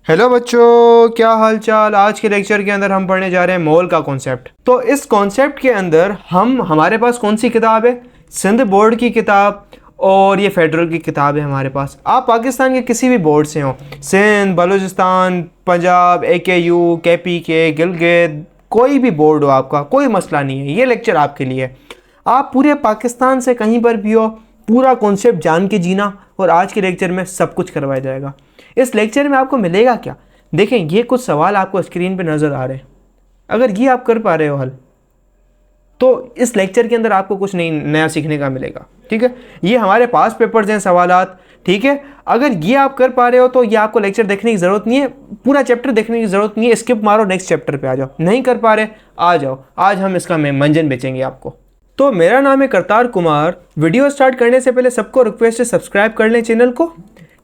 Hello बच्चों, क्या हाल चाल। आज के लेक्चर के अंदर हम पढ़ने जा रहे हैं मोल का कॉन्सेप्ट। तो इस कॉन्सेप्ट के अंदर हमारे पास कौन सी किताब है? सिंध बोर्ड की किताब और ये फेडरल की किताब है हमारे पास। आप पाकिस्तान के किसी भी बोर्ड से हो, सिंध, बलूचिस्तान, पंजाब, AKU, KPK, गिलगित, कोई भी बोर्ड हो, आपका कोई मसला नहीं है, ये लेक्चर आपके लिए है। आप पूरे पाकिस्तान से कहीं पर भी हो, पूरा कॉन्सेप्ट जान के जीना और आज के लेक्चर में सब कुछ करवाया जाएगा। इस लेक्चर में आपको मिलेगा क्या? देखें, ये कुछ सवाल आपको स्क्रीन पे नज़र आ रहे हैं। अगर ये आप कर पा रहे हो हल, तो इस लेक्चर के अंदर आपको कुछ नहीं नया सीखने का मिलेगा। ठीक है, ये हमारे पास पेपर्स हैं, सवालात। ठीक है, अगर ये आप कर पा रहे हो तो ये आपको लेक्चर देखने की ज़रूरत नहीं है, पूरा चैप्टर देखने की ज़रूरत नहीं है। स्किप मारो, नेक्स्ट चैप्टर पे आ जाओ। नहीं कर पा रहे, आ जाओ, आज हम इसका मंजन बेचेंगे आपको। तो मेरा नाम है करतार कुमार। वीडियो स्टार्ट करने से पहले सबको रिक्वेस्ट है सब्सक्राइब कर लें चैनल को।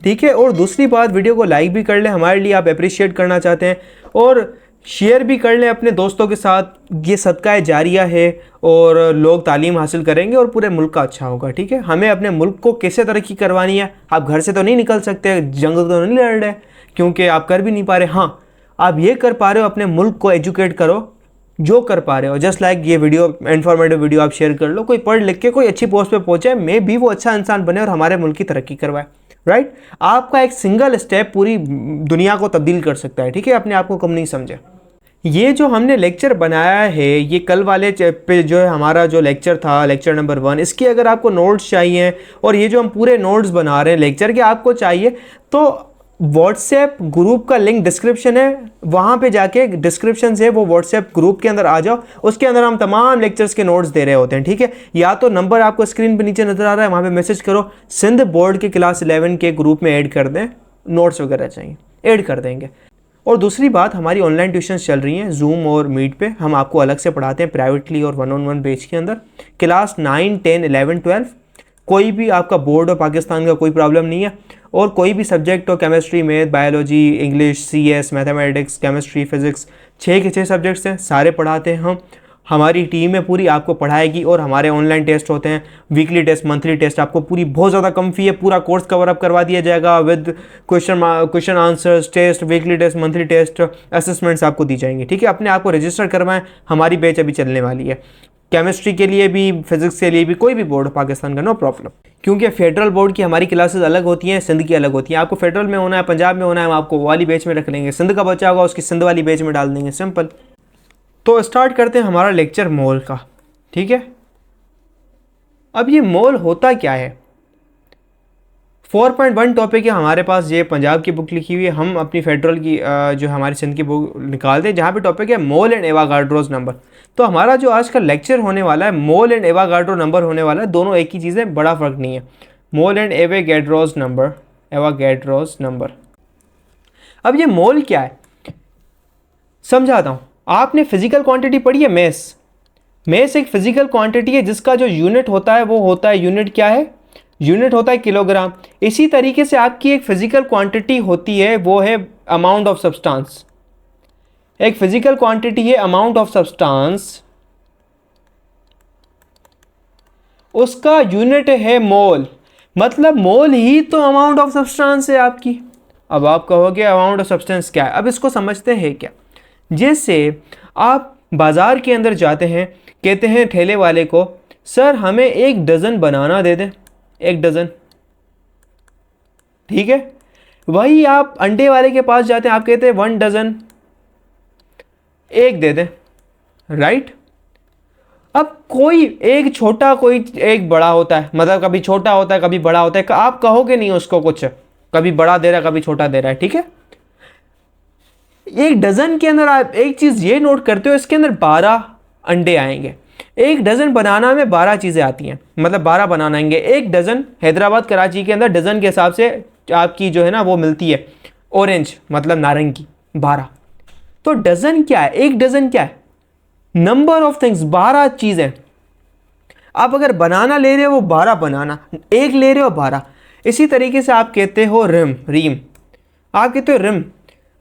ठीक है, और दूसरी बात, वीडियो को लाइक भी कर लें, हमारे लिए आप अप्रिशिएट करना चाहते हैं, और शेयर भी कर लें अपने दोस्तों के साथ। ये सदका जारिया है और लोग तालीम हासिल करेंगे और पूरे मुल्क का अच्छा होगा। ठीक है, हमें अपने मुल्क को कैसे तरक्की करवानी है, आप घर से तो नहीं निकल सकते, जंग तो नहीं लड़ रहे, क्योंकि आप कर भी नहीं पा रहे। हाँ, आप ये कर पा रहे हो, अपने मुल्क को एजुकेट करो, जो कर पा रहे हो। जस्ट लाइक ये वीडियो, इन्फॉर्मेटिव वीडियो आप शेयर कर लो, कोई पढ़ लिख के कोई अच्छी पोस्ट पे पहुंचे, मे भी वो अच्छा इंसान बने और हमारे मुल्क की तरक्की करवाए। राइट, आपका एक सिंगल स्टेप पूरी दुनिया को तब्दील कर सकता है। ठीक है, अपने आप को कम नहीं समझे। ये जो हमने लेक्चर बनाया है, ये कल वाले पे जो है हमारा जो लेक्चर था, लेक्चर नंबर 1, इसकी अगर आपको नोट्स चाहिए और ये जो हम पूरे नोट्स बना रहे हैं लेक्चर के आपको चाहिए, तो व्हाट्सएप ग्रुप का लिंक डिस्क्रिप्शन है, वहाँ पे जाके डिस्क्रिप्शन से वो व्हाट्सएप ग्रुप के अंदर आ जाओ। उसके अंदर हम तमाम लेक्चर्स के नोट्स दे रहे होते हैं। ठीक है, या तो नंबर आपको स्क्रीन पे नीचे नजर आ रहा है, वहाँ पे मैसेज करो, सिंध बोर्ड के क्लास 11 के ग्रुप में ऐड कर दें, नोट्स वगैरह चाहिए ऐड कर देंगे। और दूसरी बात, हमारी ऑनलाइन ट्यूशन्स चल रही हैं जूम और मीट पे, हम आपको अलग से पढ़ाते हैं प्राइवेटली और 1-on-1 बैच के अंदर। क्लास 9, 10, 11, 12, कोई भी आपका बोर्ड हो पाकिस्तान का, कोई प्रॉब्लम नहीं है। और कोई भी सब्जेक्ट हो, chemistry, math, biology, English, CS, mathematics, chemistry, physics, 6 के 6 सब्जेक्ट्स हैं, सारे पढ़ाते हैं हम। हमारी टीम है पूरी, आपको पढ़ाएगी। और हमारे ऑनलाइन टेस्ट होते हैं, वीकली टेस्ट, मंथली टेस्ट, आपको पूरी बहुत ज़्यादा कम फी है, पूरा कोर्स कवर अप करवा दिया जाएगा with question answers, test, weekly test, monthly test, assessments आपको दी जाएंगी। ठीक है, अपने आप को रजिस्टर करवाएं, हमारी बैच अभी चलने वाली है। केमिस्ट्री के लिए भी, फिजिक्स के लिए भी, कोई भी बोर्ड पाकिस्तान का, नो प्रॉब्लम। क्योंकि फेडरल बोर्ड की हमारी क्लासेस अलग होती हैं, सिंध की अलग होती हैं। आपको फेडरल में होना है, पंजाब में होना है, हम आपको वाली बैच में रख लेंगे। सिंध का बच्चा होगा, उसकी सिंध वाली बैच में डाल देंगे, सिंपल। तो स्टार्ट करते हैं हमारा लेक्चर मोल का। ठीक है, अब ये मोल होता क्या है? 4.1 टॉपिक है हमारे पास, ये पंजाब की बुक लिखी हुई है, हम अपनी फेडरल की जो हमारी सिंध की बुक निकालते हैं, जहाँ पे टॉपिक है मोल एंड एवागाड्रोस नंबर। तो हमारा जो आज का लेक्चर होने वाला है, मोल एंड एवागाड्रो नंबर होने वाला है। दोनों एक ही चीज़ है, बड़ा फर्क नहीं है। Mole and Avogadro's number, Avogadro's number. अब ये मोल क्या है समझाता हूँ। आपने फिजिकल क्वांटिटी पढ़ी है, मेस। मेस एक फिजिकल क्वांटिटी है जिसका जो यूनिट होता है वो होता है, यूनिट क्या है? यूनिट होता है किलोग्राम। इसी तरीके से आपकी एक फिजिकल क्वांटिटी होती है, वो है अमाउंट ऑफ सब्सटेंस। एक फिजिकल क्वांटिटी है अमाउंट ऑफ सब्सटेंस, उसका यूनिट है मोल। मतलब मोल ही तो अमाउंट ऑफ सब्सटेंस है आपकी। अब आप कहोगे अमाउंट ऑफ सब्सटेंस क्या है? अब इसको समझते हैं क्या। जैसे आप बाजार के अंदर जाते हैं, कहते हैं ठेले वाले को, सर हमें 1 डज़न बनाना दे दें, 1 डज़न। ठीक है, वही आप अंडे वाले के पास जाते हैं, आप कहते हैं 1 डज़न, 1 दे दें। राइट, अब कोई एक छोटा, कोई एक बड़ा होता है, मतलब कभी छोटा होता है कभी बड़ा होता है। आप कहोगे नहीं उसको कुछ, कभी बड़ा दे रहा है कभी छोटा दे रहा है। ठीक है, 1 डज़न के अंदर आप एक चीज़ ये नोट करते हो, इसके अंदर 12 अंडे आएंगे। 1 डज़न बनाना में 12 चीज़ें आती हैं, मतलब 12 बनाना आएंगे। 1 डज़न हैदराबाद कराची के अंदर डज़न के हिसाब से आपकी जो है ना वो मिलती है, ऑरेंज मतलब नारंगी, 12। तो डज़न क्या है? 1 डज़न क्या है? नंबर ऑफ थिंग्स, 12 चीज़ें। आप अगर बनाना ले रहे हो वो 12 बनाना, 1 ले रहे हो 12। इसी तरीके से आप कहते हो रिम, रीम, आप कहते हो रिम,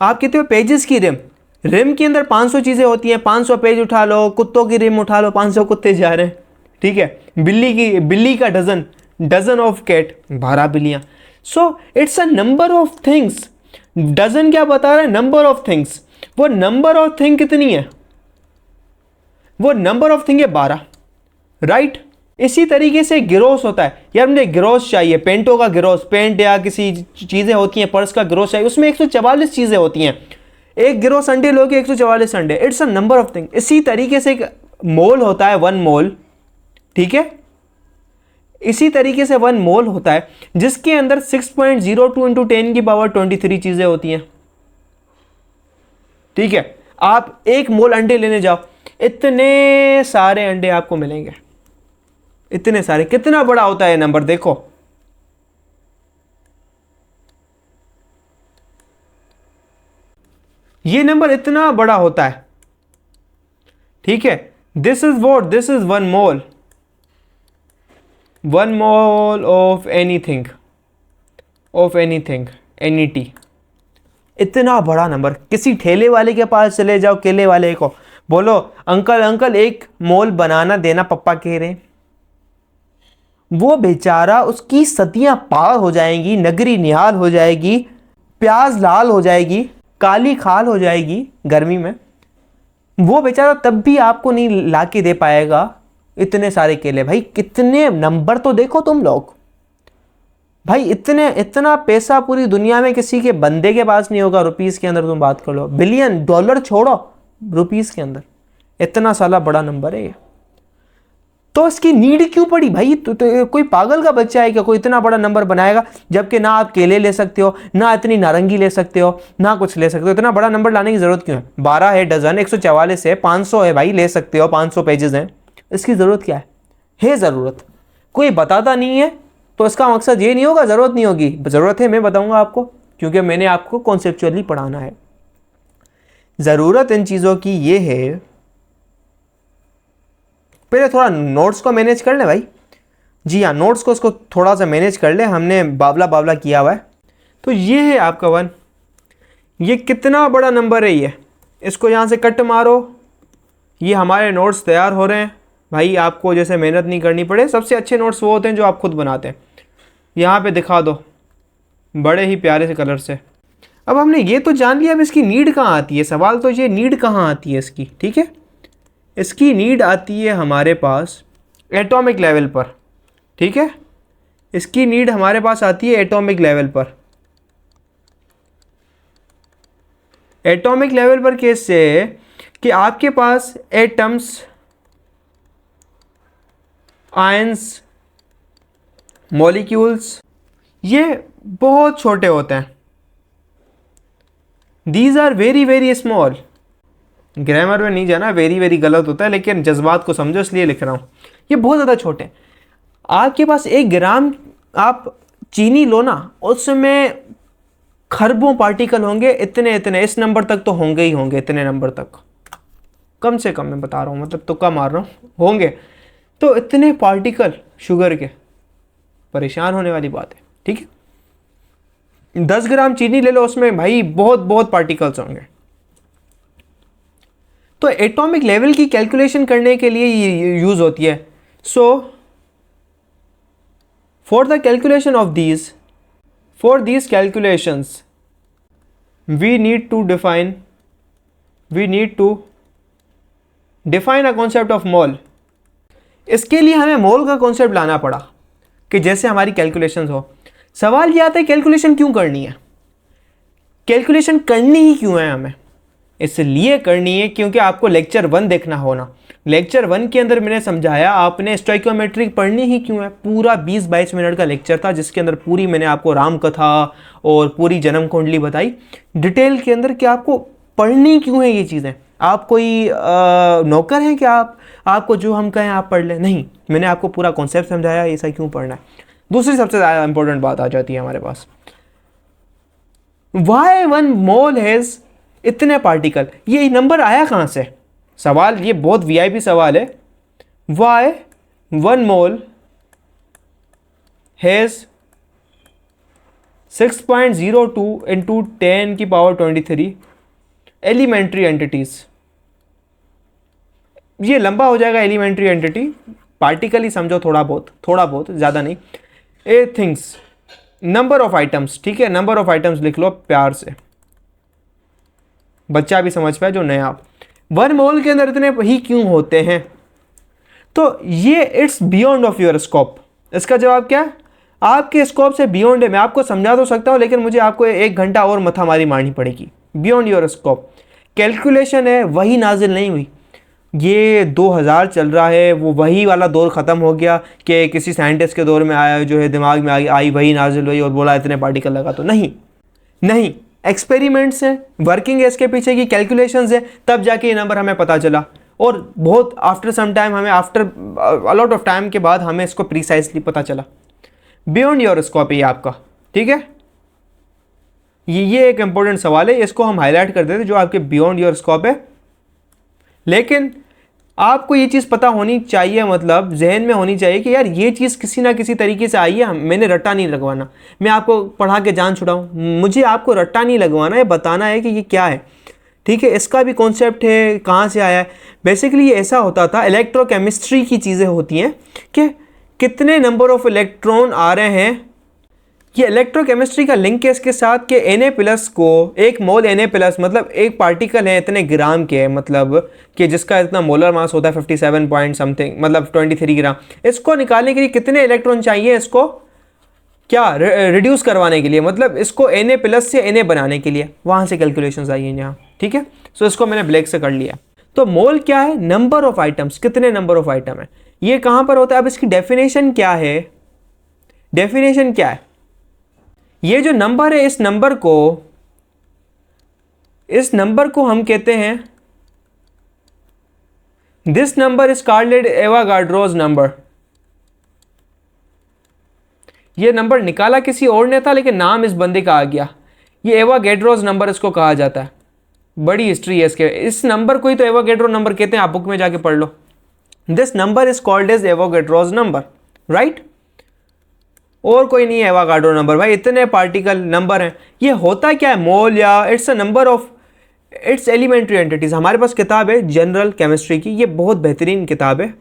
आप कहते हो पेजेस की रिम। रिम के अंदर 500 चीज़ें होती हैं, 500 पेज उठा लो, कुत्तों की रिम उठा लो, 500 कुत्ते जा रहे हैं। ठीक है, बिल्ली का डज़न, डज़न ऑफ कैट, 12 बिल्लियाँ। So it's a number of things dozen क्या बता रहा है? Number of things. वो नंबर ऑफ थिंग कितनी है? वो नंबर ऑफ थिंग है 12, राइट। इसी तरीके से गिरोस होता है। यार मुझे गिरोस चाहिए, पेंटों का गिरोस, पेंट या किसी चीज़ें होती हैं, पर्स का गिरोस चाहिए, उसमें 144 चीज़ें होती हैं। एक गिरोस अंडे लोगे 144 अंडे, it's a number of thing. इसी तरीके से एक मोल होता है 1 मोल, ठीक है। इसी तरीके से 1 मोल होता है जिसके अंदर 6.02 इंटू 10 की पावर 23 चीज़ें होती हैं, ठीक है। आप 1 मोल अंडे लेने जाओ, इतने सारे अंडे आपको मिलेंगे, इतने सारे। कितना बड़ा होता है नंबर देखो। ये नंबर इतना बड़ा होता है, ठीक है। This is what, this is 1 mole, 1 mole of anything, of anything, any T. इतना बड़ा नंबर। किसी ठेले वाले के पास चले जाओ, केले वाले को बोलो अंकल अंकल 1 मोल बनाना देना, पप्पा कह रहे। वो बेचारा, उसकी सतियां पार हो जाएंगी, नगरी निहाल हो जाएगी, प्याज लाल हो जाएगी, काली खाल हो जाएगी गर्मी में। वो बेचारा तब भी आपको नहीं लाके दे पाएगा इतने सारे केले। भाई कितने नंबर तो देखो तुम लोग। भाई इतना पैसा पूरी दुनिया में किसी के बंदे के पास नहीं होगा। रुपीस के अंदर तुम बात कर लो, बिलियन डॉलर छोड़ो, रुपीस के अंदर इतना साला बड़ा नंबर है ये। तो इसकी नीड क्यों पड़ी भाई? तो कोई पागल का बच्चा है क्या कोई इतना बड़ा नंबर बनाएगा? जबकि ना आप केले ले सकते हो, ना इतनी नारंगी ले सकते हो, ना कुछ ले सकते हो। इतना बड़ा नंबर लाने की जरूरत क्यों है? 12 है डजन, 144 है, 500 है भाई, ले सकते हो, 500 पेजेस हैं। इसकी जरूरत क्या है जरूरत? कोई बताता नहीं है तो इसका मकसद ये नहीं होगा जरूरत नहीं होगी। जरूरत है, मैं बताऊंगा आपको, क्योंकि मैंने आपको कॉन्सेप्चुअली पढ़ाना है। जरूरत इन चीजों की ये है, पहले थोड़ा नोट्स को मैनेज कर ले भाई। जी हाँ, नोट्स को उसको थोड़ा सा मैनेज कर ले, हमने बावला बावला किया हुआ है। तो ये है आपका 1। ये कितना बड़ा नंबर है ये, इसको यहाँ से कट मारो। ये हमारे नोट्स तैयार हो रहे हैं भाई। आपको जैसे मेहनत नहीं करनी पड़े। सबसे अच्छे नोट्स वो होते हैं जो आप खुद बनाते हैं। यहाँ पे दिखा दो बड़े ही प्यारे से कलर से। अब हमने ये तो जान लिया, अब इसकी नीड कहाँ आती है। सवाल तो ये नीड कहाँ आती है इसकी, ठीक है। इसकी नीड आती है हमारे पास एटॉमिक लेवल पर, ठीक है। इसकी नीड हमारे पास आती है एटॉमिक लेवल पर। एटॉमिक लेवल पर कैसे? कि आपके पास एटम्स, आयंस, मॉलिक्यूल्स, ये बहुत छोटे होते हैं। These are very very small. Grammar में नहीं जाना, वेरी वेरी गलत होता है, लेकिन जज्बात को समझो इसलिए लिख रहा हूँ। ये बहुत ज़्यादा छोटे हैं। आपके पास 1 ग्राम आप चीनी लो ना, उसमें खरबों पार्टिकल होंगे, इतने इतने, इस नंबर तक तो होंगे ही होंगे, इतने नंबर तक कम से कम मैं बता रहा हूँ, मतलब तुक्का मार रहा हूँ, होंगे। तो इतने पार्टिकल शुगर के, परेशान होने वाली बात है, ठीक है। 10 ग्राम चीनी ले लो, उसमें भाई बहुत बहुत पार्टिकल्स होंगे। तो एटॉमिक लेवल की कैलकुलेशन करने के लिए ये यूज होती है। So for the calculation of these, for these calculations we need to define a concept of mole. इसके लिए हमें मोल का कॉन्सेप्ट लाना पड़ा कि जैसे हमारी कैलकुलेशंस हो। सवाल ये आता है कैलकुलेशन क्यों करनी है? कैलकुलेशन करनी ही क्यों है हमें? इसलिए करनी है क्योंकि आपको लेक्चर 1 देखना होना। लेक्चर 1 के अंदर मैंने समझाया, आपने स्टोइकोमेट्रिक पढ़नी ही क्यों है। पूरा 20-22 मिनट का लेक्चर था जिसके अंदर पूरी मैंने आपको राम कथा और पूरी जन्म कुंडली बताई डिटेल के अंदर कि आपको पढ़नी क्यों है ये चीज़ें। आप कोई नौकर हैं क्या? आपको जो हम कहें आप पढ़ लें? नहीं, मैंने आपको पूरा कॉन्सेप्ट समझाया ऐसा क्यों पढ़ना है। दूसरी सबसे ज़्यादा इंपॉर्टेंट बात आ जाती है हमारे पास, वाई 1 मोल हैज़ इतने पार्टिकल। ये नंबर आया कहाँ से? सवाल ये बहुत वीआईपी सवाल है। वाई 1 मोल हैज़ 6.02 इंटू 10 की पावर 23 एलिमेंट्री एंटिटीज। ये लंबा हो जाएगा, एलिमेंट्री एंटिटी, पार्टिकल ही समझो, थोड़ा बहुत, ज़्यादा नहीं। ए थिंग्स, नंबर ऑफ आइटम्स, ठीक है, नंबर ऑफ आइटम्स लिख लो प्यार से। बच्चा भी समझ पाए जो नया। 1 मोल के अंदर इतने ही क्यों होते हैं? तो ये it's beyond of your scope. इसका जवाब क्या है? आपके स्कोप से बियॉन्ड है। मैं आपको समझा तो सकता हूँ, लेकिन मुझे आपको 1 घंटा और मथामारी मारनी पड़ेगी। बियॉन्ड योर स्कोप कैलकुलेशन है, वही नाजिल नहीं हुई। ये 2000 चल रहा है, वो वही वाला दौर ख़त्म हो गया कि किसी साइंटिस्ट के दौर में आया, जो है दिमाग में आई वही नाजिल हुई और बोला इतने पार्टिकल लगा। तो नहीं, एक्सपेरिमेंट्स हैं, वर्किंग है इसके पीछे की, कैलकुलेशंस है, तब जाके ये नंबर हमें पता चला। और बहुत आफ्टर सम टाइम, हमें after a lot of time के बाद हमें इसको प्रीसाइजली पता चला। बियॉन्ड योर स्कोप है आपका, ठीक है। ये एक इंपॉर्टेंट सवाल है, इसको हम हाईलाइट कर देते जो आपके बियॉन्ड योर स्कोप है। लेकिन आपको ये चीज़ पता होनी चाहिए, मतलब जहन में होनी चाहिए कि यार ये चीज़ किसी ना किसी तरीके से आई है, मैंने रट्टा नहीं लगवाना, मैं आपको पढ़ा के जान छुड़ाऊँ, मुझे आपको रट्टा नहीं लगवाना है, बताना है कि ये क्या है, ठीक है। इसका भी कॉन्सेप्ट है, कहाँ से आया है। बेसिकली ये ऐसा होता था, इलेक्ट्रोकेमिस्ट्री की चीज़ें होती हैं कि कितने नंबर ऑफ इलेक्ट्रॉन आ रहे हैं। ये इलेक्ट्रोकेमिस्ट्री का लिंक है इसके साथ कि Na+ को 1 मोल Na+ मतलब एक पार्टिकल है इतने ग्राम के, मतलब कि जिसका इतना मोलर मास होता है 57 पॉइंट समथिंग, मतलब 23 ग्राम। इसको निकालने के लिए कितने इलेक्ट्रॉन चाहिए, इसको क्या रिड्यूस करवाने के लिए, मतलब इसको Na+ से Na बनाने के लिए, वहाँ से कैलकुलेशंस आई हैं यहाँ, ठीक है। सो इसको मैंने ब्लैक से कर लिया। तो मोल क्या है? नंबर ऑफ आइटम्स, कितने नंबर ऑफ आइटम है, ये कहाँ पर होता है। अब इसकी डेफिनेशन क्या है? डेफिनेशन क्या है? ये जो नंबर है, इस नंबर को हम कहते हैं, this number is called Avogadro's number. ये नंबर निकाला किसी और ने था, लेकिन नाम इस बंदे का आ गया, ये एवोगाड्रोस नंबर इसको कहा जाता है। बड़ी हिस्ट्री है इसके। इस नंबर को ही तो एवोगाड्रो नंबर कहते हैं, आप बुक में जाके पढ़ लो। This number is called as Avogadro's number, right. और कोई नहीं है एवोगाड्रो नंबर, भाई इतने पार्टिकल नंबर हैं। ये होता क्या है मोल, या it's a number of its elementary entities. हमारे पास किताब है जनरल केमिस्ट्री की, ये बहुत बेहतरीन किताब है।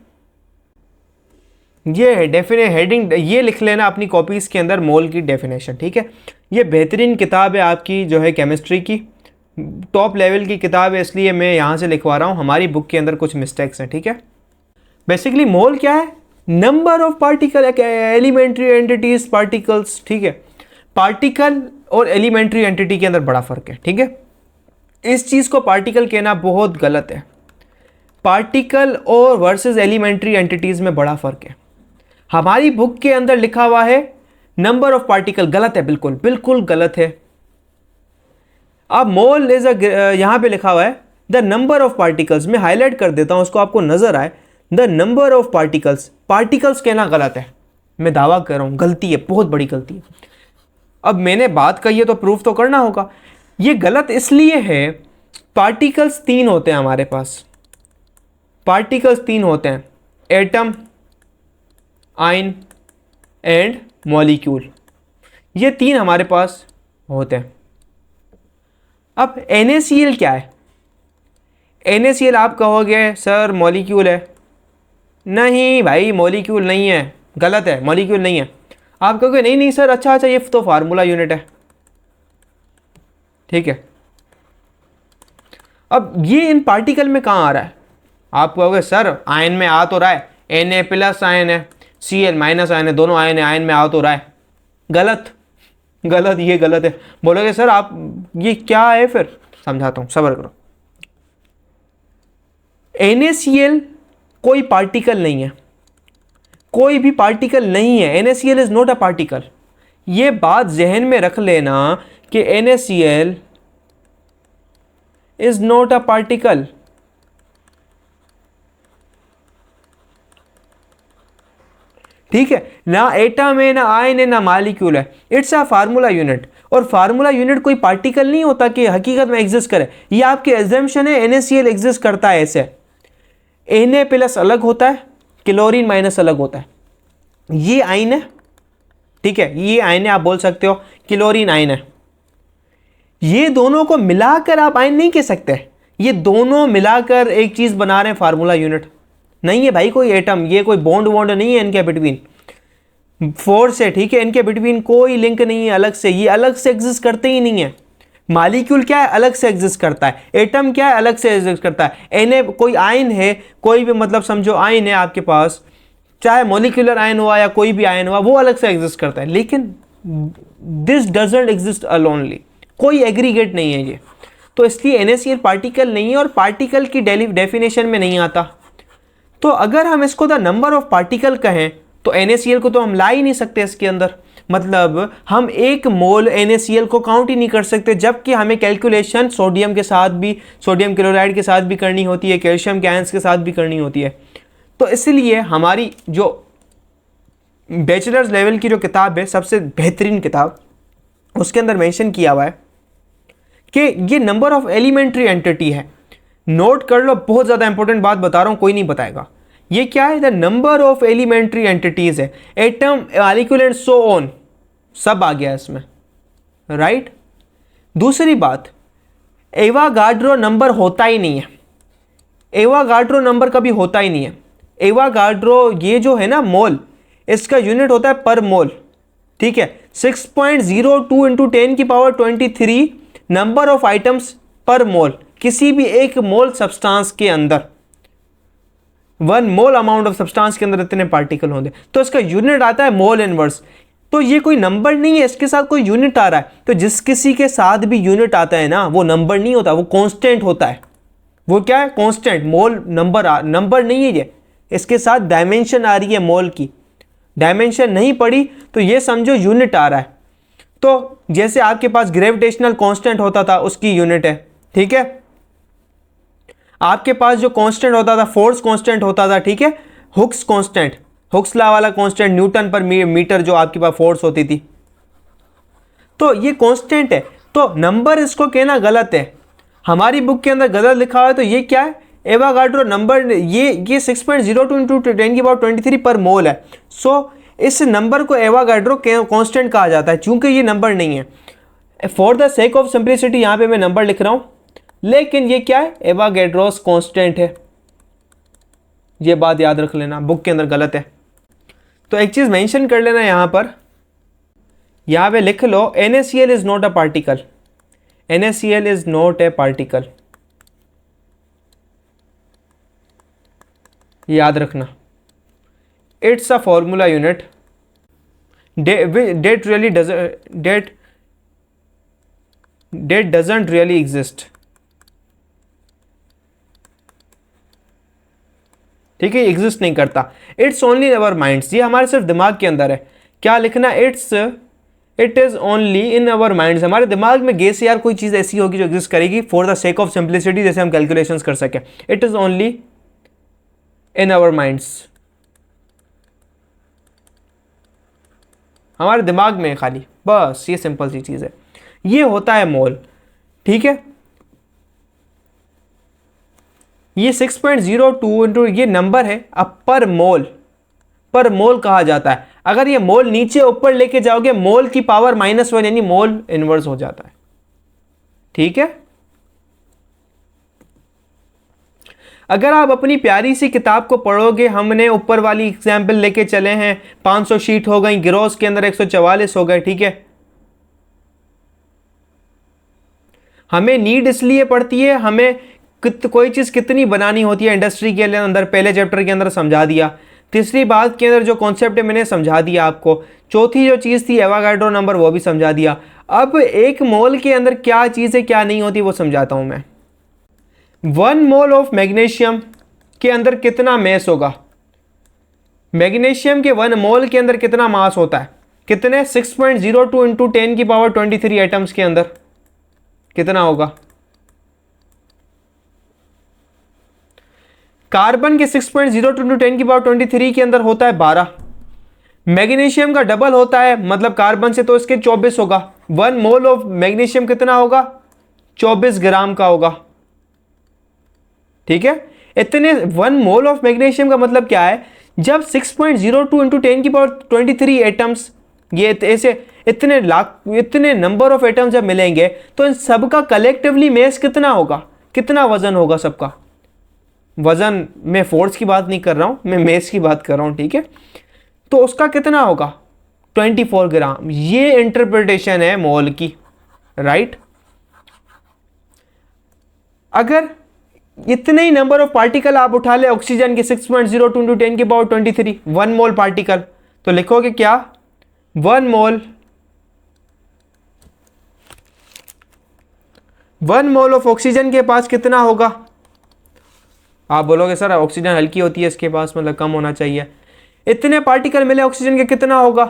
ये डेफिनेट हेडिंग ये लिख लेना अपनी कॉपीज़ के अंदर, मोल की डेफिनेशन, ठीक है। ये बेहतरीन किताब है आपकी, जो है केमिस्ट्री की टॉप लेवल की किताब है, इसलिए मैं यहाँ से लिखवा रहा हूँ। हमारी बुक के अंदर कुछ मिस्टेक्स हैं, ठीक है। बेसिकली मोल क्या है? Number of particle, elementary entities, particles, ठीक है। पार्टिकल और एलिमेंट्री एंटिटी के अंदर बड़ा फर्क है, ठीक है। इस चीज़ को पार्टिकल कहना बहुत गलत है। पार्टिकल और वर्सेस एलिमेंट्री एंटिटीज में बड़ा फर्क है। हमारी बुक के अंदर लिखा हुआ है नंबर ऑफ पार्टिकल, गलत है, बिल्कुल बिल्कुल गलत है। अब मोल इज यहाँ पे लिखा हुआ है द नंबर ऑफ पार्टिकल्स। मैं हाईलाइट कर देता हूँ, उसको आपको नजर आए। The number of particles, particles कहना गलत है, मैं दावा कर रहा हूँ, गलती है, बहुत बड़ी गलती है। अब मैंने बात कही है तो प्रूफ तो करना होगा। ये गलत इसलिए है, पार्टिकल्स 3 होते हैं हमारे पास, पार्टिकल्स 3 होते हैं, एटम, आयन एंड मॉलिक्यूल। ये 3 हमारे पास होते हैं। अब NaCl क्या है? NaCl आप कहोगे सर मॉलिक्यूल है। नहीं भाई, मॉलिक्यूल नहीं है, गलत है, मॉलिक्यूल नहीं है। आप कहोगे नहीं नहीं सर, अच्छा ये तो फार्मूला यूनिट है, ठीक है। अब ये इन पार्टिकल में कहाँ आ रहा है? आप कहोगे सर आयन में आ तो रहा है, Na+ आयन है, Cl- आयन है, दोनों आयन है, आयन में आ तो रहा है। गलत, गलत, ये गलत है। बोलोगे सर आप ये क्या है, फिर समझाता हूं, सब्र करो। NaCl कोई पार्टिकल नहीं है, कोई भी पार्टिकल नहीं है। NaCl is not a particle. ये बात जहन में रख लेना कि NaCl is not a particle. ठीक है, ना एटम है, ना आयन है, ना मॉलिक्यूल है, इट्स अ फार्मूला यूनिट। और फार्मूला यूनिट कोई पार्टिकल नहीं होता कि हकीकत में एग्जिस्ट करे, ये आपकी एजम्पशन है। NaCl एग्जिस्ट करता है ऐसे। Na+ अलग होता है, क्लोरीन माइनस अलग होता है। ये आयन है, ठीक है, ये आयन है, आप बोल सकते हो क्लोरीन आयन है। ये दोनों को मिलाकर आप आयन नहीं कह सकते, ये दोनों मिलाकर एक चीज बना रहे हैं, फार्मूला यूनिट नहीं है भाई कोई एटम। ये कोई बॉन्ड वॉन्ड नहीं है इनके बिटवीन, फोर्स है, ठीक है, इनके बिटवीन कोई लिंक नहीं है अलग से, ये अलग से एग्जिस्ट करते ही नहीं है। मालिक्यूल क्या है, अलग से एग्जिस्ट करता है, एटम क्या है, अलग से एग्जिस्ट करता है। कोई आयन है, कोई भी मतलब समझो आयन है आपके पास, चाहे मॉलिक्यूलर आयन हुआ या कोई भी आयन हुआ, वो अलग से एग्जिस्ट करता है, लेकिन दिस डजंट एग्जिस्ट अलोनली, कोई एग्रीगेट नहीं है ये। तो इसलिए NaCl पार्टिकल नहीं है और पार्टिकल की डेफिनेशन में नहीं आता। तो अगर हम इसको द नंबर ऑफ पार्टिकल कहें तो NaCl को तो हम ला ही नहीं सकते इसके अंदर, मतलब हम 1 मोल NaCl को काउंट ही नहीं कर सकते, जबकि हमें कैलकुलेशन सोडियम के साथ भी, सोडियम क्लोराइड के साथ भी करनी होती है, कैल्शियम के आयंस के साथ भी करनी होती है। तो इसलिए हमारी जो बैचलर्स लेवल की जो किताब है, सबसे बेहतरीन किताब, उसके अंदर मेंशन किया हुआ है कि ये नंबर ऑफ एलिमेंट्री एंटिटी है। नोट कर लो, बहुत ज़्यादा इंपॉर्टेंट बात बता रहा हूँ, कोई नहीं बताएगा। ये क्या है, the number of elementary entities है, atom, molecule and so on, सब आ गया इसमें, राइट। दूसरी बात, एवागाड्रो नंबर होता ही नहीं है, एवागाड्रो नंबर कभी होता ही नहीं है। एवागाड्रो ये जो है ना मोल, इसका यूनिट होता है पर मोल, ठीक है। 6.02 इंटू 10 की पावर 23 नंबर ऑफ आइटम्स पर मोल, किसी भी एक मोल सब्सटेंस के अंदर, 1 मोल अमाउंट ऑफ सब्सटेंस के अंदर इतने पार्टिकल होंगे, तो इसका यूनिट आता है मोल इनवर्स। तो ये कोई नंबर नहीं है, इसके साथ कोई यूनिट आ रहा है, तो जिस किसी के साथ भी यूनिट आता है ना, वो नंबर नहीं होता, वो कांस्टेंट होता है। वो क्या है, कांस्टेंट। मोल नंबर नहीं है ये, इसके साथ डायमेंशन आ रही है मोल की, डायमेंशन नहीं पड़ी तो ये समझो यूनिट आ रहा है। तो जैसे आपके पास ग्रेविटेशनल कांस्टेंट होता था, उसकी यूनिट है, ठीक है। आपके पास जो कांस्टेंट होता था, फोर्स कांस्टेंट होता था, ठीक है, हुक्स कांस्टेंट, हुक्स लॉ वाला कांस्टेंट, न्यूटन पर मीटर जो आपके पास फोर्स होती थी, तो ये कांस्टेंट है। तो नंबर इसको कहना गलत है, हमारी बुक के अंदर गलत लिखा हुआ है। तो ये क्या है, एवागाड्रो नंबर, ये 6.02 इंटू 10 की पावर 23 पर मोल है। सो इस नंबर को एवागाड्रो कांस्टेंट कहा जाता है, चूंकि ये नंबर नहीं है। For the sake of simplicity यहाँ पे मैं नंबर लिख रहा हूं, लेकिन ये क्या है, एवागाड्रोस कांस्टेंट है। ये बात याद रख लेना, बुक के अंदर गलत है। तो एक चीज मेंशन कर लेना यहां पे लिख लो, NaCl is not a particle, NaCl is not a particle, याद रखना। It's a formula unit that doesn't really exist, ठीक है, एग्जिस्ट नहीं करता। It's only in our minds, ये हमारे सिर्फ दिमाग के अंदर है। क्या लिखना, it is only in our minds, हमारे दिमाग में गेस यार कोई चीज ऐसी होगी जो एग्जिस्ट करेगी for the sake of simplicity, जैसे हम कैलकुलेशंस कर सके। It is only in our minds, हमारे दिमाग में खाली, बस ये सिंपल सी चीज है। ये होता है मोल, ठीक है। ये 6.02 इंटू ये नंबर है, अब पर मोल कहा जाता है। अगर ये मोल नीचे ऊपर लेके जाओगे, मोल की पावर -1 यानी मोल इनवर्स हो जाता है, ठीक है। अगर आप अपनी प्यारी सी किताब को पढ़ोगे, हमने ऊपर वाली एग्जाम्पल लेके चले हैं, 500 शीट हो गई, गिरोस के अंदर 144 हो गए, ठीक है। हमें नीड इसलिए पड़ती है, हमें कोई चीज़ कितनी बनानी होती है इंडस्ट्री के अंदर, पहले चैप्टर के अंदर समझा दिया। तीसरी बात के अंदर जो कॉन्सेप्ट है मैंने समझा दिया आपको। चौथी जो चीज़ थी एवागाड्रो नंबर, वो भी समझा दिया। अब 1 मोल के अंदर क्या चीज़ है क्या नहीं होती वो समझाता हूँ मैं। 1 मोल ऑफ मैग्नीशियम के अंदर कितना मैस होगा, मैग्नीशियम के 1 मोल के अंदर कितना मास होता है, कितने, 6.02 इंटू 10 की पावर 23 एटम्स के अंदर कितना होगा। कार्बन के 6.02 इंटू 10 की पावर 23 के अंदर होता है 12। मैग्नीशियम का डबल होता है, मतलब कार्बन से, तो इसके 24 होगा। 1 मोल ऑफ मैग्नीशियम कितना होगा, 24 ग्राम का होगा, ठीक है। इतने 1 मोल ऑफ मैग्नीशियम का मतलब क्या है, जब 6.02 इंटू 10 की पावर 23 एटम्स, ये ऐसे इतने नंबर ऑफ एटम्स जब मिलेंगे तो इन सबका कलेक्टिवली मैस कितना होगा, कितना वजन होगा सबका। वजन में फोर्स की बात नहीं कर रहा हूं, मैं मैस की बात कर रहा हूं, ठीक है। तो उसका कितना होगा, 24 ग्राम। ये इंटरप्रिटेशन है मोल की, राइट। अगर इतने ही नंबर ऑफ पार्टिकल आप उठा ले ऑक्सीजन के 6.02 into 10 की पावर 23 1 मोल पार्टिकल, तो लिखोगे क्या 1 मोल ऑफ ऑक्सीजन के पास कितना होगा। आप बोलोगे सर ऑक्सीजन हल्की होती है इसके पास, मतलब कम होना चाहिए, इतने पार्टिकल मिले ऑक्सीजन के कितना होगा।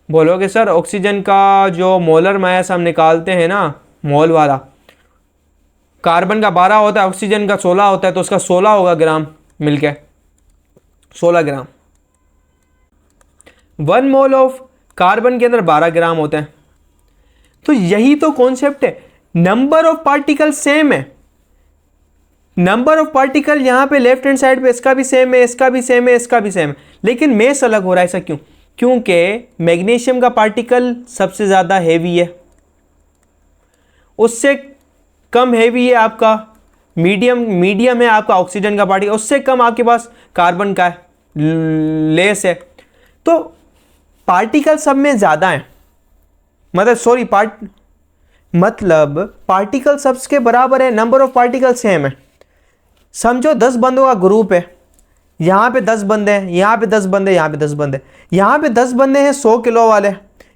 बोलोगे सर ऑक्सीजन का जो मोलर मास हम निकालते हैं ना, मोल वाला, कार्बन का 12 होता है, ऑक्सीजन का 16 होता है, तो उसका 16 होगा ग्राम मिलके, 16 ग्राम। 1 मोल ऑफ कार्बन के अंदर 12 ग्राम होते हैं। तो यही तो कॉन्सेप्ट है, नंबर ऑफ पार्टिकल सेम है, नंबर ऑफ पार्टिकल यहां पे लेफ्ट हैंड साइड पे इसका भी सेम है, इसका भी सेम है, इसका भी सेम है, लेकिन मेस अलग हो रहा है। ऐसा क्यों? क्योंकि मैग्नीशियम का पार्टिकल सबसे ज्यादा हैवी है, उससे कम हैवी है आपका मीडियम है आपका ऑक्सीजन का पार्टिकल, उससे कम आपके पास कार्बन का है, लेस है। तो पार्टिकल सब में ज्यादा है, मतलब पार्टिकल सबके बराबर है, नंबर ऑफ पार्टिकल सेम है। समझो 10 बंदों का ग्रुप है, यहाँ पे 10 बंदे हैं, यहाँ पे 10 बंदे, यहाँ पे 10 बंदे, यहाँ पे 10 बंदे हैं 100 किलो वाले,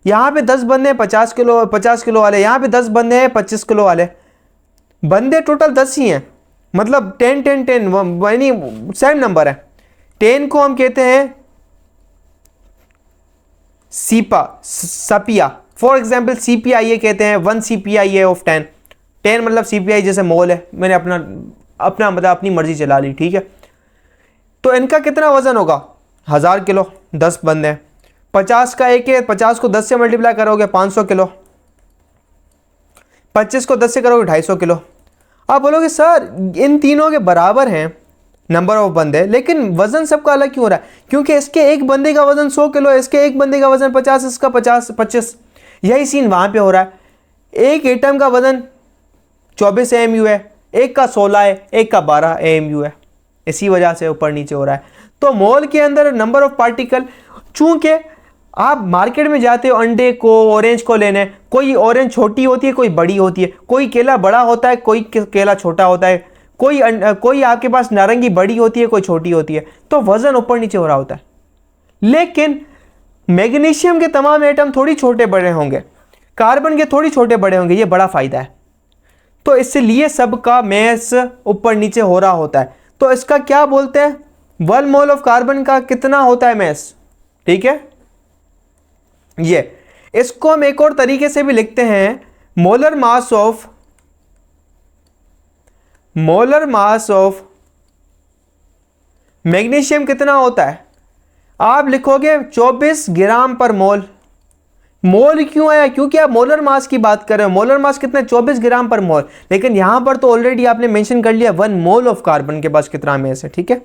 यहाँ पे 10 बंदे हैं 50 किलो वाले, यहाँ पे 10 बंदे हैं 25 किलो वाले, बंदे टोटल 10 ही हैं, मतलब 10 10 10 यानी सेम नंबर है। 10 को हम कहते हैं सपिया, फॉर एग्जाम्पल CPIA कहते हैं, 1 CPIA ऑफ 10 मतलब CPI जैसे मोल है, मैंने अपना मतलब अपनी मर्जी चला ली, ठीक है। तो इनका कितना वजन होगा 1000 किलो, 10 बंदे हैं, 50 का एक है, 50 को 10 से मल्टीप्लाई करोगे 500 किलो, 25 को 10 से करोगे 250 किलो। आप बोलोगे सर इन तीनों के बराबर हैं नंबर ऑफ बंदे, लेकिन वजन सबका अलग क्यों हो रहा है? क्योंकि इसके एक बंदे का वजन 100 किलो है, इसके एक बंदे का वजन 50, इसका 25। यही सीन वहां पे हो रहा है। एक एटम का वजन 24 AMU है, एक का 16 है, एक का 12 AMU है, इसी वजह से ऊपर नीचे हो रहा है। तो मोल के अंदर नंबर ऑफ पार्टिकल, चूंकि आप मार्केट में जाते हो अंडे को, ऑरेंज को लेने, कोई ऑरेंज छोटी होती है, कोई बड़ी होती है, कोई केला बड़ा होता है, कोई केला छोटा होता है, कोई आपके पास नारंगी बड़ी होती है, कोई छोटी होती है, तो वजन ऊपर नीचे हो रहा होता है। लेकिन मैग्नीशियम के तमाम एटम थोड़ी छोटे बड़े होंगे, कार्बन के थोड़ी छोटे बड़े होंगे, ये बड़ा फायदा है। तो इसलिए सबका मैस ऊपर नीचे हो रहा होता है। तो इसका क्या बोलते हैं, 1 मोल ऑफ कार्बन का कितना होता है मैस, ठीक है। ये इसको हम एक और तरीके से भी लिखते हैं, मोलर मास ऑफ मैग्नीशियम कितना होता है। आप लिखोगे 24 ग्राम पर मोल। मोल क्यों आया? क्योंकि आप मोलर मास की बात कर रहे हो, मोलर मास कितना 24 ग्राम पर मोल, लेकिन यहां पर तो ऑलरेडी आपने मेंशन कर लिया 1 मोल ऑफ कार्बन के पास कितना मैस है, ठीक है।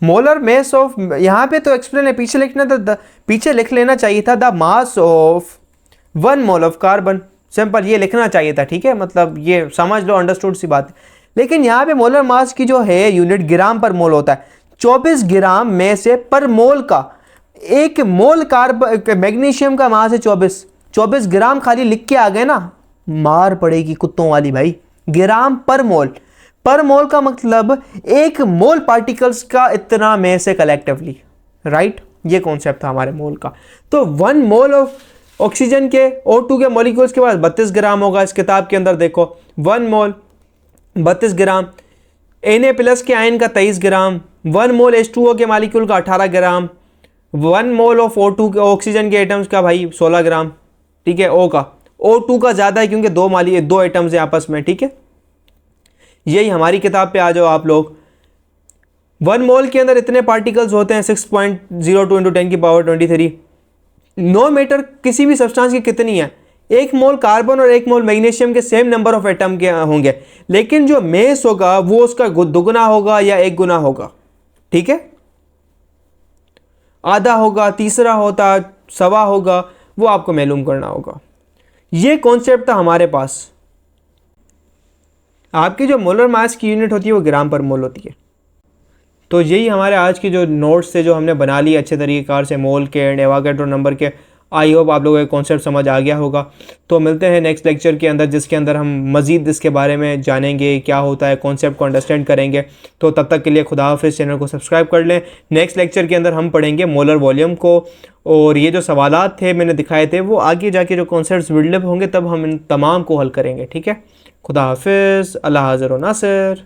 मोलर मास ऑफ, यहां पे तो एक्सप्लेन है, पीछे लिख लेना चाहिए था the mass of 1 mole of carbon, simple ये लिखना चाहिए था, ठीक है, मतलब ये समझ लो, अंडरस्टूड सी बात है। लेकिन यहाँ पे मोलर मास की जो है यूनिट ग्राम पर मोल होता है। 24 ग्राम में से पर मोल का, एक मोल कार्बन मैग्नीशियम का मास है 24 ग्राम खाली लिख के आ गए ना, मार पड़ेगी कुत्तों वाली भाई। ग्राम पर मोल का मतलब एक मोल पार्टिकल्स का इतना में से कलेक्टिवली, राइट, ये कॉन्सेप्ट था हमारे मोल का। तो 1 मोल ऑफ ऑक्सीजन के O2 के मॉलिक्यूल्स के पास 32 ग्राम होगा। इस किताब के अंदर देखो 1 मोल 32 ग्राम, Na+ के आयन का 23 ग्राम, 1 मोल H2O के मॉलिक्यूल का 18 ग्राम, 1 मोल ऑफ O2 के ऑक्सीजन के एटम्स का भाई 16 ग्राम, ठीक है। O2 का ज़्यादा है क्योंकि दो एटम्स हैं आपस में, ठीक है। यही हमारी किताब पे आ जाओ आप लोग। 1 मोल के अंदर इतने पार्टिकल्स होते हैं 6.02 into 10 की पावर 23। नो मैटर किसी भी सब्सटेंस की कितनी है, 1 मोल कार्बन और 1 मोल मैग्नीशियम के सेम नंबर ऑफ एटम के होंगे, लेकिन जो मेस होगा वो उसका दुगुना होगा या 1 गुना होगा, ठीक है। आधा होगा, तीसरा होता, सवा होगा, वो आपको मालूम करना होगा। ये कॉन्सेप्ट था हमारे पास। आपकी जो मोलर मास की यूनिट होती है वो ग्राम पर मोल होती है। तो यही हमारे आज की जो नोट्स थे जो हमने बना लिए अच्छे तरीक़ेकार से, मोल के एंड एवोगाड्रो नंबर के। आई होप आप लोगों को कॉन्सेप्ट समझ आ गया होगा। तो मिलते हैं नेक्स्ट लेक्चर के अंदर, जिसके अंदर हम मज़ीद इसके बारे में जानेंगे, क्या होता है, कॉन्सेप्ट को अंडरस्टैंड करेंगे। तो तब तक के लिए खुदा हाफिज़, चैनल को सब्सक्राइब कर लें। नेक्स्ट लेक्चर के अंदर हम पढ़ेंगे मोलर वॉल्यूम को, और ये जो सवालात थे मैंने दिखाए थे वो आगे जाके जो कॉन्सेप्ट्स बिल्डअप होंगे तब हम इन तमाम को हल करेंगे। ठीक है, खुदा हाफिज़, अल्लाह हाज़िर व नासिर।